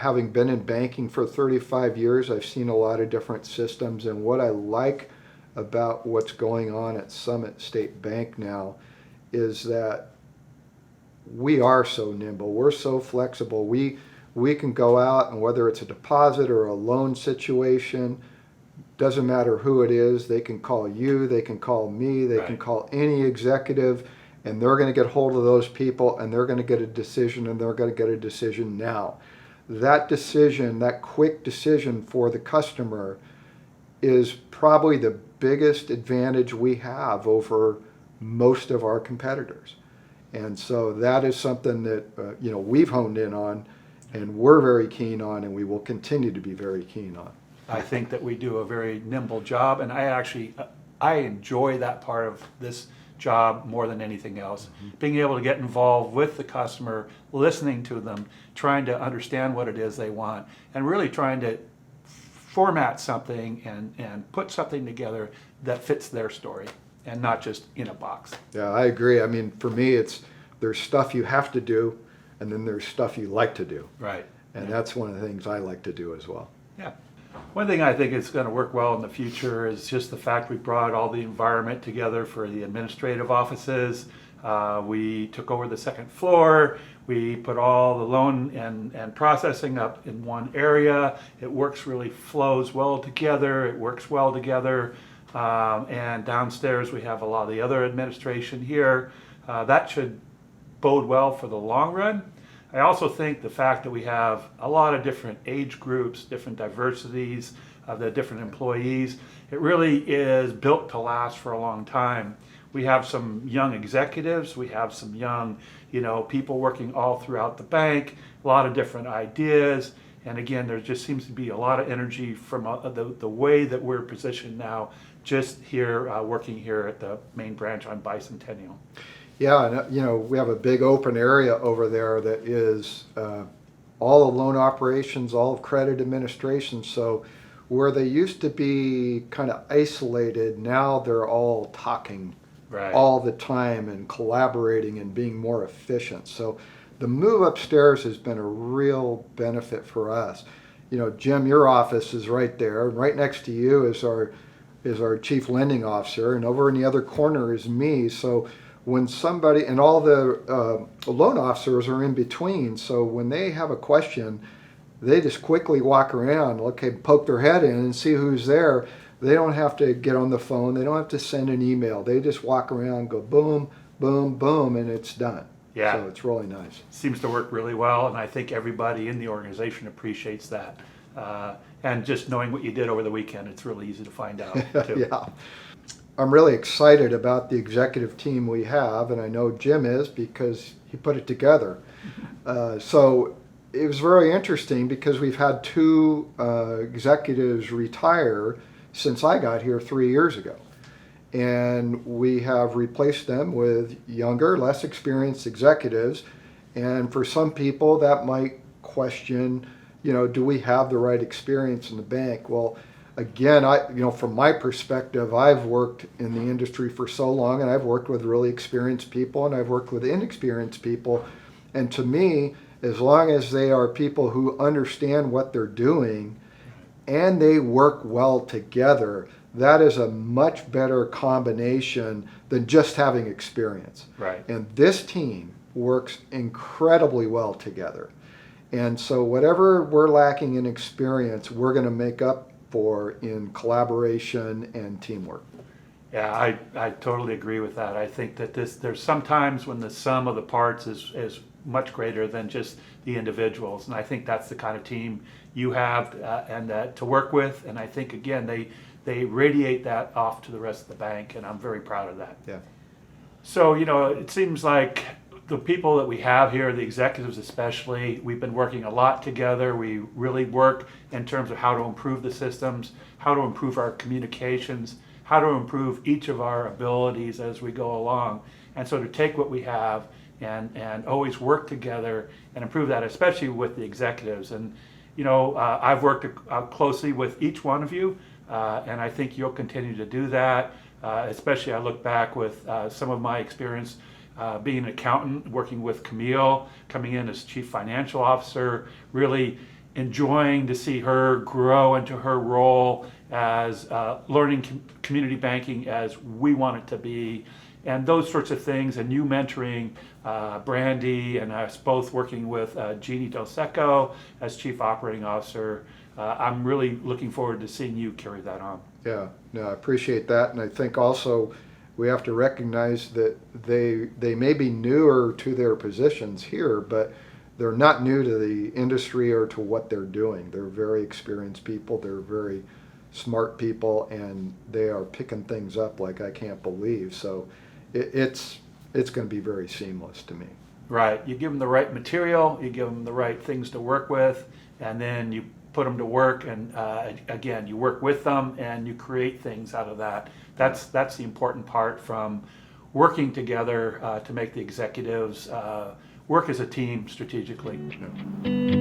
having been in banking for 35 years, I've seen a lot of different systems, and what I like about what's going on at Summit State Bank now is that we are so nimble, we're so flexible. We can go out, and whether it's a deposit or a loan situation, doesn't matter who it is, they can call you, they can call me, they can call any executive, and they're going to get hold of those people, and they're going to get a decision, and they're going to get a decision now. That decision, that quick decision for the customer, is probably the biggest advantage we have over most of our competitors. And so that is something that we've honed in on, and we're very keen on, and we will continue to be very keen on. I think that we do a very nimble job, and I enjoy that part of this job more than anything else. Being able to get involved with the customer, listening to them, trying to understand what it is they want, and really trying to format something and put something together that fits their story and not just in a box. Yeah, I agree. I mean, for me, there's stuff you have to do, and then there's stuff you like to do. Right. And that's one of the things I like to do as well. Yeah. One thing I think is going to work well in the future is just the fact we brought all the environment together for the administrative offices. We took over the second floor. We put all the loan and processing up in one area. It flows well together. It works well together. And downstairs we have a lot of the other administration here. That should bode well for the long run. I also think the fact that we have a lot of different age groups, different diversities of the different employees, it really is built to last for a long time. We have some young executives, we have some young, people working all throughout the bank, a lot of different ideas. And again, there just seems to be a lot of energy from the way that we're positioned now, just here, working here at the main branch on Bicentennial. Yeah, and we have a big open area over there that is all of loan operations, all of credit administration. So where they used to be kind of isolated, now they're all talking all the time and collaborating and being more efficient. So the move upstairs has been a real benefit for us. Jim, your office is right there. Right next to you is our chief lending officer, and over in the other corner is me. So when somebody, and all the loan officers are in between, so when they have a question, they just quickly walk around, poke their head in and see who's there. They don't have to get on the phone. They don't have to send an email. They just walk around, go boom, boom, boom, and it's done. Yeah. So it's really nice. Seems to work really well, and I think everybody in the organization appreciates that. And just knowing what you did over the weekend, it's really easy to find out, too. Yeah. I'm really excited about the executive team we have, and I know Jim is because he put it together. So it was very interesting because we've had two executives retire since I got here 3 years ago. And we have replaced them with younger, less experienced executives. And for some people that might question, do we have the right experience in the bank? Well, again, from my perspective, I've worked in the industry for so long, and I've worked with really experienced people, and I've worked with inexperienced people. And to me, as long as they are people who understand what they're doing and they work well together, that is a much better combination than just having experience. Right. And this team works incredibly well together. And so whatever we're lacking in experience, we're going to make up for in collaboration and teamwork. Yeah, I totally agree with that. I think that there's sometimes when the sum of the parts is much greater than just the individuals, and I think that's the kind of team you have to work with. And I think again they radiate that off to the rest of the bank, and I'm very proud of that. Yeah. So it seems like the people that we have here, the executives especially, we've been working a lot together. We really work in terms of how to improve the systems, how to improve our communications, how to improve each of our abilities as we go along. And so to take what we have and always work together and improve that, especially with the executives. And I've worked closely with each one of you, and I think you'll continue to do that. Especially I look back with some of my experience being an accountant, working with Camille, coming in as chief financial officer, really enjoying to see her grow into her role as learning community banking as we want it to be, and those sorts of things. And you mentoring Brandy and us both working with Jeannie Del Secco as Chief Operating Officer. I'm really looking forward to seeing you carry that on. Yeah, no, I appreciate that, and I think also we have to recognize that they may be newer to their positions here, but they're not new to the industry or to what they're doing. They're very experienced people. They're very smart people, and they are picking things up like I can't believe. So it's going to be very seamless to me. Right. You give them the right material, you give them the right things to work with, and then you put them to work. And again, you work with them and you create things out of that. That's the important part from working together to make the executives work as a team strategically. Yeah.